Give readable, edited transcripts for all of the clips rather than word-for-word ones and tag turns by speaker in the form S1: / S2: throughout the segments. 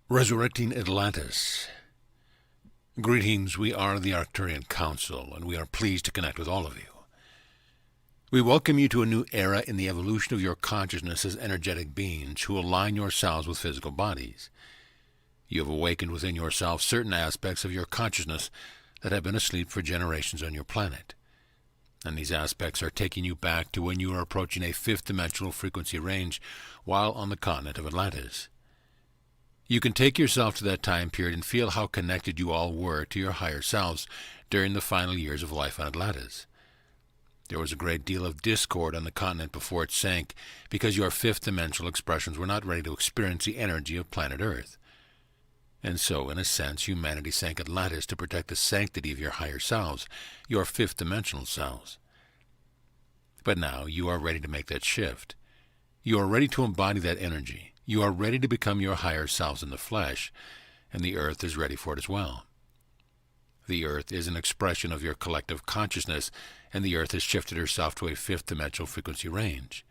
S1: Resurrecting Atlantis. Greetings, we are the Arcturian Council, and we are pleased to connect with all of you. We welcome you to a new era in the evolution of your consciousness as energetic beings who align yourselves with physical bodies. You have awakened within yourself certain aspects of your consciousness that have been asleep for generations on your planet. And these aspects are taking you back to when you were approaching a fifth-dimensional frequency range while on the continent of Atlantis. You can take yourself to that time period and feel how connected you all were to your higher selves during the final years of life on Atlantis. There was a great deal of discord on the continent before it sank because your fifth-dimensional expressions were not ready to experience the energy of planet Earth. And so, in a sense, humanity sank Atlantis to protect the sanctity of your higher selves, your fifth-dimensional selves. But now you are ready to make that shift. You are ready to embody that energy. You are ready to become your higher selves in the flesh, and the Earth is ready for it as well. The Earth is an expression of your collective consciousness, and the Earth has shifted herself to a fifth-dimensional frequency range.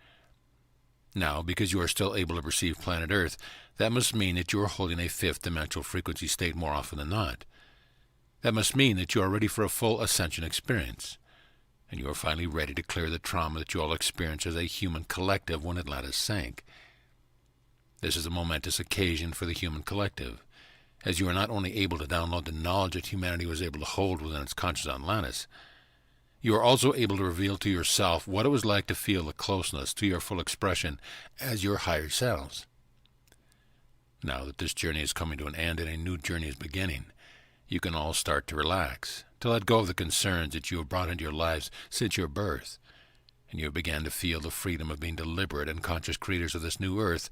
S1: Now, because you are still able to perceive planet Earth, that must mean that you are holding a fifth-dimensional frequency state more often than not. That must mean that you are ready for a full ascension experience, and you are finally ready to clear the trauma that you all experienced as a human collective when Atlantis sank. This is a momentous occasion for the human collective, as you are not only able to download the knowledge that humanity was able to hold within its conscious on Atlantis, you are also able to reveal to yourself what it was like to feel the closeness to your full expression as your higher selves. Now that this journey is coming to an end and a new journey is beginning, you can all start to relax, to let go of the concerns that you have brought into your lives since your birth, and you have begun to feel the freedom of being deliberate and conscious creators of this new earth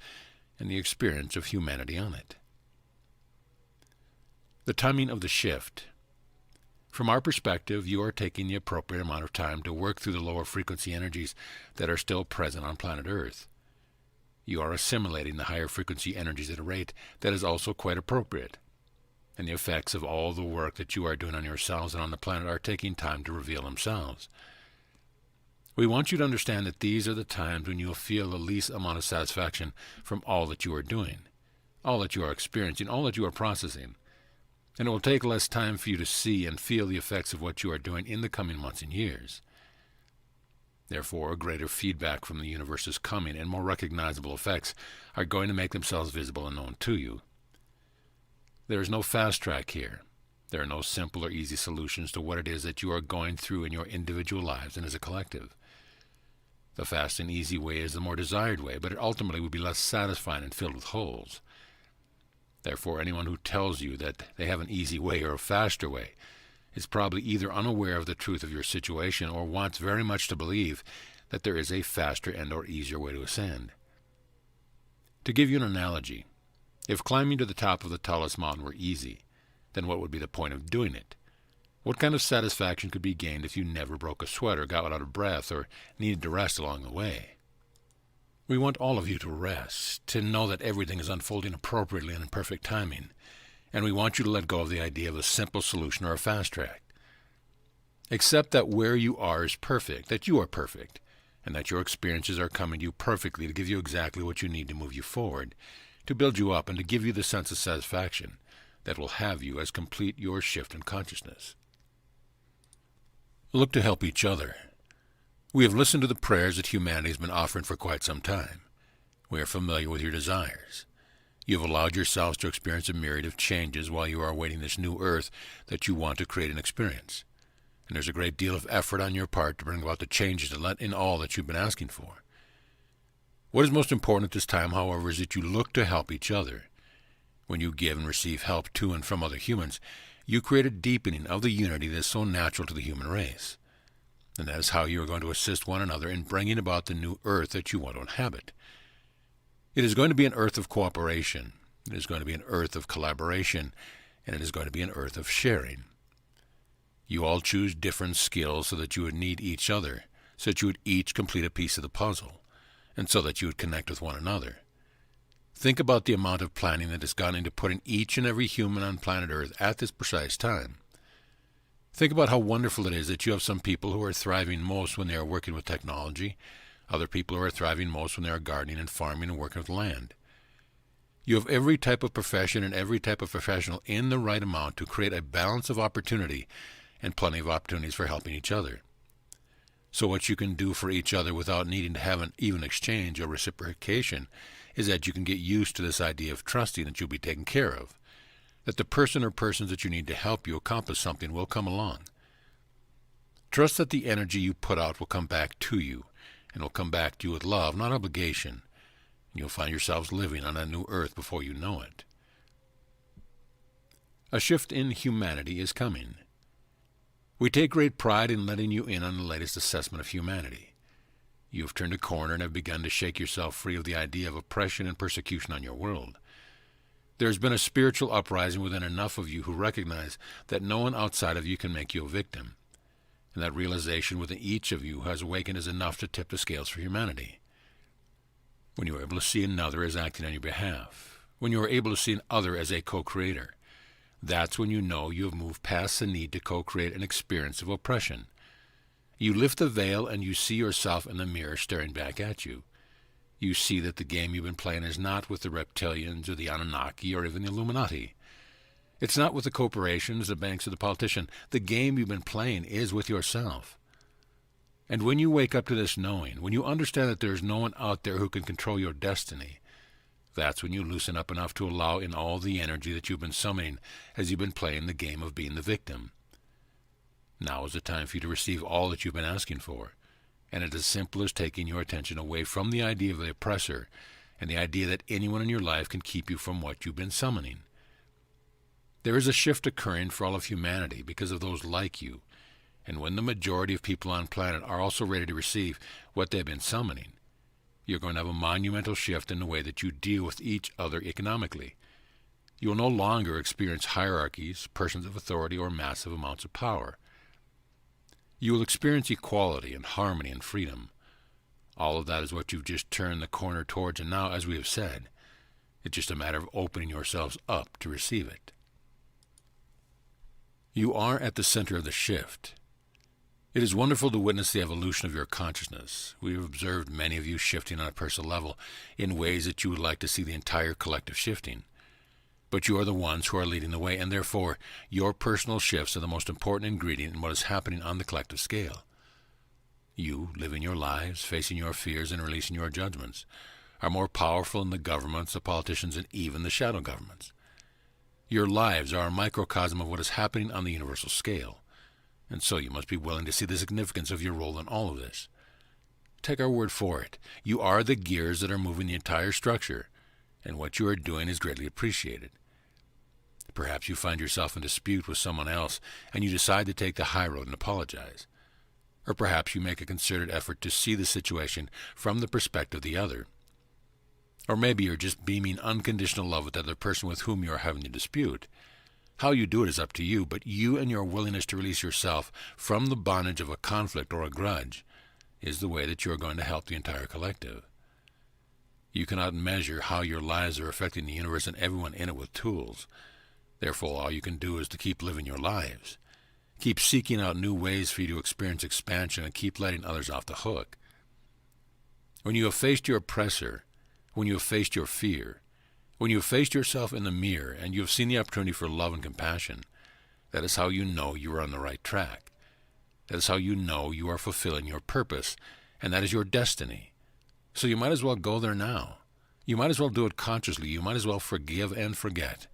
S1: and the experience of humanity on it. The timing of the shift. From our perspective, you are taking the appropriate amount of time to work through the lower frequency energies that are still present on planet Earth. You are assimilating the higher frequency energies at a rate that is also quite appropriate, and the effects of all the work that you are doing on yourselves and on the planet are taking time to reveal themselves. We want you to understand that these are the times when you will feel the least amount of satisfaction from all that you are doing, all that you are experiencing, all that you are processing. And it will take less time for you to see and feel the effects of what you are doing in the coming months and years. Therefore, a greater feedback from the universe is coming, and more recognizable effects are going to make themselves visible and known to you. There is no fast track here. There are no simple or easy solutions to what it is that you are going through in your individual lives and as a collective. The fast and easy way is the more desired way, but it ultimately will be less satisfying and filled with holes. Therefore, anyone who tells you that they have an easy way or a faster way is probably either unaware of the truth of your situation or wants very much to believe that there is a faster and or easier way to ascend. To give you an analogy, if climbing to the top of the tallest mountain were easy, then what would be the point of doing it? What kind of satisfaction could be gained if you never broke a sweat or got out of breath or needed to rest along the way? We want all of you to rest, to know that everything is unfolding appropriately and in perfect timing, and we want you to let go of the idea of a simple solution or a fast track. Accept that where you are is perfect, that you are perfect, and that your experiences are coming to you perfectly to give you exactly what you need to move you forward, to build you up, and to give you the sense of satisfaction that will have you as complete your shift in consciousness. Look to help each other. We have listened to the prayers that humanity has been offering for quite some time. We are familiar with your desires. You have allowed yourselves to experience a myriad of changes while you are awaiting this new earth that you want to create and experience. And there's a great deal of effort on your part to bring about the changes to let in all that you've been asking for. What is most important at this time, however, is that you look to help each other. When you give and receive help to and from other humans, you create a deepening of the unity that is so natural to the human race. And that is how you are going to assist one another in bringing about the new earth that you want to inhabit. It is going to be an earth of cooperation. It is going to be an earth of collaboration. And it is going to be an earth of sharing. You all choose different skills so that you would need each other, so that you would each complete a piece of the puzzle, and so that you would connect with one another. Think about the amount of planning that has gone into putting each and every human on planet Earth at this precise time. Think about how wonderful it is that you have some people who are thriving most when they are working with technology, other people who are thriving most when they are gardening and farming and working with land. You have every type of profession and every type of professional in the right amount to create a balance of opportunity and plenty of opportunities for helping each other. So what you can do for each other without needing to have an even exchange or reciprocation is that you can get used to this idea of trusting that you'll be taken care of, that the person or persons that you need to help you accomplish something will come along. Trust that the energy you put out will come back to you, and will come back to you with love, not obligation, and you'll find yourselves living on a new earth before you know it. A shift in humanity is coming. We take great pride in letting you in on the latest assessment of humanity. You have turned a corner and have begun to shake yourself free of the idea of oppression and persecution on your world. There has been a spiritual uprising within enough of you who recognize that no one outside of you can make you a victim, and that realization within each of you has awakened is enough to tip the scales for humanity. When you are able to see another as acting on your behalf, when you are able to see another as a co-creator, that's when you know you have moved past the need to co-create an experience of oppression. You lift the veil and you see yourself in the mirror staring back at you. You see that the game you've been playing is not with the reptilians or the Anunnaki or even the Illuminati. It's not with the corporations, the banks, or the politician. The game you've been playing is with yourself. And when you wake up to this knowing, when you understand that there's no one out there who can control your destiny, that's when you loosen up enough to allow in all the energy that you've been summoning as you've been playing the game of being the victim. Now is the time for you to receive all that you've been asking for, and it's as simple as taking your attention away from the idea of the oppressor and the idea that anyone in your life can keep you from what you've been summoning. There is a shift occurring for all of humanity because of those like you, and when the majority of people on planet are also ready to receive what they've been summoning, you're going to have a monumental shift in the way that you deal with each other economically. You will no longer experience hierarchies, persons of authority, or massive amounts of power. You will experience equality and harmony and freedom. All of that is what you've just turned the corner towards, and now, as we have said, it's just a matter of opening yourselves up to receive it. You are at the center of the shift. It is wonderful to witness the evolution of your consciousness. We have observed many of you shifting on a personal level in ways that you would like to see the entire collective shifting. But you are the ones who are leading the way, and therefore your personal shifts are the most important ingredient in what is happening on the collective scale. You, living your lives, facing your fears, and releasing your judgments, are more powerful than the governments, the politicians, and even the shadow governments. Your lives are a microcosm of what is happening on the universal scale. And so you must be willing to see the significance of your role in all of this. Take our word for it. You are the gears that are moving the entire structure, and what you are doing is greatly appreciated. Perhaps you find yourself in dispute with someone else, and you decide to take the high road and apologize. Or perhaps you make a concerted effort to see the situation from the perspective of the other. Or maybe you're just beaming unconditional love with the other person with whom you are having a dispute. How you do it is up to you, but you and your willingness to release yourself from the bondage of a conflict or a grudge is the way that you are going to help the entire collective. You cannot measure how your lives are affecting the universe and everyone in it with tools. Therefore, all you can do is to keep living your lives. Keep seeking out new ways for you to experience expansion and keep letting others off the hook. When you have faced your oppressor, when you have faced your fear, when you have faced yourself in the mirror and you have seen the opportunity for love and compassion, that is how you know you are on the right track. That is how you know you are fulfilling your purpose, and that is your destiny. So you might as well go there now. You might as well do it consciously. You might as well forgive and forget,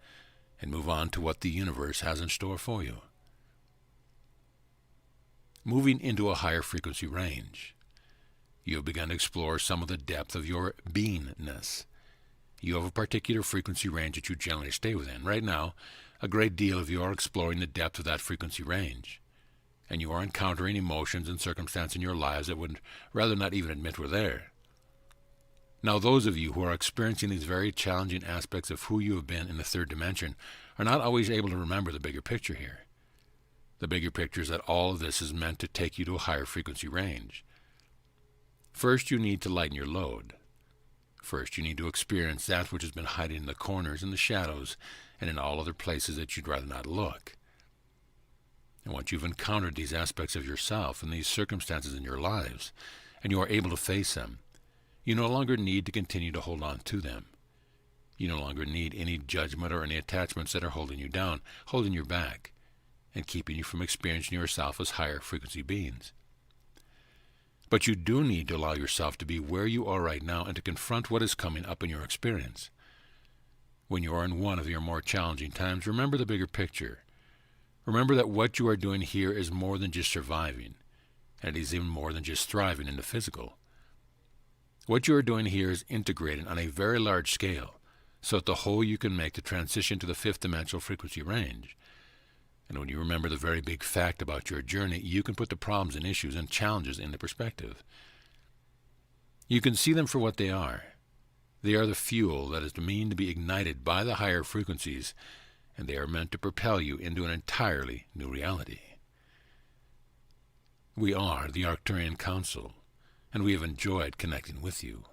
S1: and move on to what the universe has in store for you. Moving into a higher frequency range, you have begun to explore some of the depth of your beingness. You have a particular frequency range that you generally stay within. Right now, a great deal of you are exploring the depth of that frequency range, and you are encountering emotions and circumstances in your lives that would rather not even admit were there. Now, those of you who are experiencing these very challenging aspects of who you have been in the third dimension are not always able to remember the bigger picture here. The bigger picture is that all of this is meant to take you to a higher frequency range. First, you need to lighten your load. First, you need to experience that which has been hiding in the corners, in the shadows, and in all other places that you'd rather not look. And once you've encountered these aspects of yourself and these circumstances in your lives, and you are able to face them, you no longer need to continue to hold on to them. You no longer need any judgment or any attachments that are holding you down, holding you back, and keeping you from experiencing yourself as higher frequency beings. But you do need to allow yourself to be where you are right now and to confront what is coming up in your experience. When you are in one of your more challenging times, remember the bigger picture. Remember that what you are doing here is more than just surviving, and it is even more than just thriving in the physical. What you are doing here is integrating on a very large scale, so that the whole you can make the transition to the fifth dimensional frequency range. And when you remember the very big fact about your journey, you can put the problems and issues and challenges into perspective. You can see them for what they are. They are the fuel that is meant to be ignited by the higher frequencies, and they are meant to propel you into an entirely new reality. We are the Arcturian Council, and we have enjoyed connecting with you.